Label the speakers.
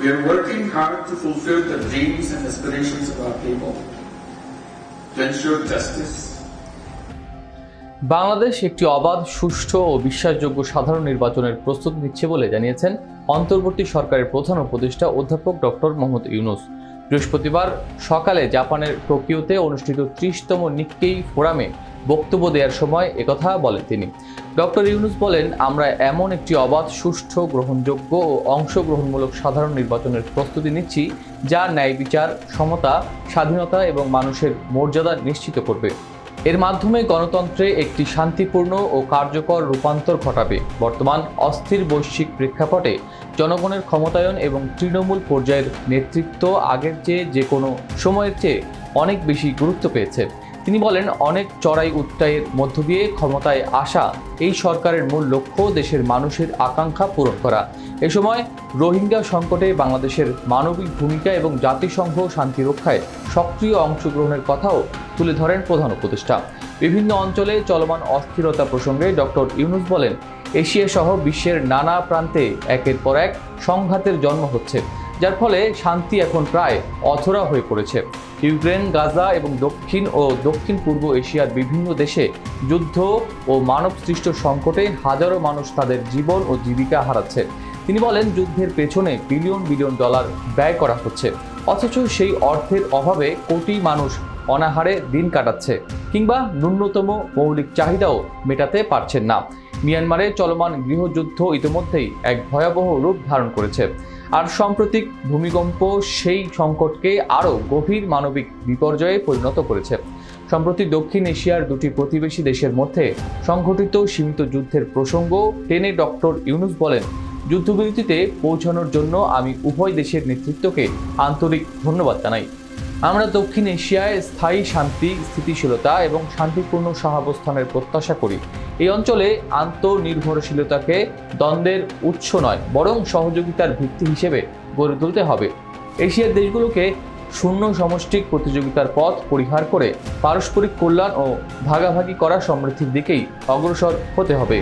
Speaker 1: We are working hard to fulfill the dreams and aspirations of our people, to ensure justice.
Speaker 2: Bangladesh একটি অবাধ, সুষ্ঠু ও বিশ্বাসযোগ্য সাধারণ নির্বাচনের প্রস্তুতি নিচ্ছে বলে জানিয়েছেন অন্তর্বর্তী সরকারের প্রধান উপদেষ্টা অধ্যাপক ডক্টর মোহাম্মদ ইউনূস। বৃহস্পতিবার সকালে জাপানের টোকিওতে অনুষ্ঠিত 30তম নিক্কেই ফোরামে বক্তব্য দেওয়ার সময় একথা বলেন তিনি। ডক্টর ইউনূস বলেন, আমরা এমন একটি অবাধ, সুষ্ঠু, গ্রহণযোগ্য ও অংশগ্রহণমূলক সাধারণ নির্বাচনের প্রস্তুতি নিচ্ছি যা ন্যায় বিচার, সমতা, স্বাধীনতা এবং মানুষের মর্যাদা নিশ্চিত করবে। এর মাধ্যমে গণতন্ত্রে একটি শান্তিপূর্ণ ও কার্যকর রূপান্তর ঘটাবে। বর্তমান অস্থির বৈশ্বিক প্রেক্ষাপটে জনগণের ক্ষমতায়ন এবং তৃণমূল পর্যায়ের নেতৃত্ব আগের চেয়ে যে কোনো সময়ের চেয়ে অনেক বেশি গুরুত্ব পেয়েছে। তিনি বলেন, অনেক চড়াই উৎরাইয়ের মধ্য দিয়ে ক্ষমতায় আসা এই সরকারের মূল লক্ষ্য দেশের মানুষের আকাঙ্ক্ষা পূরণ করা। এ সময় রোহিঙ্গা সংকটে বাংলাদেশের মানবিক ভূমিকা এবং জাতিসংঘ শান্তি রক্ষায় সক্রিয় অংশগ্রহণের কথাও তুলে ধরেন প্রধান উপদেষ্টা। বিভিন্ন অঞ্চলে চলমান অস্থিরতা প্রসঙ্গে ডক্টর ইউনূস বলেন, এশিয়া সহ বিশ্বের নানা প্রান্তে একের পর এক সংঘাতের জন্ম হচ্ছে, যার ফলে শান্তি এখন প্রায় অধরা হয়ে পড়েছে। ইউক্রেন, গাজা এবং দক্ষিণ পূর্ব এশিয়ার বিভিন্ন দেশে যুদ্ধ ও মানবসৃষ্ট সংকটে হাজারো মানুষ তাদের জীবন ও জীবিকা হারাচ্ছে। তিনি বলেন, যুদ্ধের পেছনে বিলিয়ন বিলিয়ন ডলার ব্যয় করা হচ্ছে, অথচ সেই অর্থের অভাবে কোটি মানুষ অনাহারে দিন কাটাচ্ছে কিংবা ন্যূনতম মৌলিক চাহিদাও মেটাতে পারছেন না। মিয়ানমারে চলমান গৃহযুদ্ধ ইতিমধ্যেই এক ভয়াবহ রূপ ধারণ করেছে, আর সাম্প্রতিক ভূমিকম্প সেই সংকটকে আরও গভীর মানবিক বিপর্যয়ে পরিণত করেছে। সম্প্রতি দক্ষিণ এশিয়ার দুটি প্রতিবেশী দেশের মধ্যে সংঘটিত সীমিত যুদ্ধের প্রসঙ্গ টেনে ডক্টর ইউনূস বলেন, যুদ্ধবিরতিতে পৌঁছানোর জন্য আমি উভয় দেশের নেতৃত্বকে আন্তরিক ধন্যবাদ জানাই। আমরা দক্ষিণ এশিয়ায় স্থায়ী শান্তি, স্থিতিশীলতা এবং শান্তিপূর্ণ সহাবস্থানের প্রত্যাশা করি। এই অঞ্চলে আন্তঃনির্ভরশীলতাকে দ্বন্দ্বের উৎস নয়, বরং সহযোগিতার ভিত্তি হিসেবে গড়ে তুলতে হবে। এশিয়ার দেশগুলোকে শূন্য সমষ্টিক প্রতিযোগিতার পথ পরিহার করে পারস্পরিক কল্যাণ ও ভাগাভাগি করা সমৃদ্ধির দিকেই অগ্রসর হতে হবে।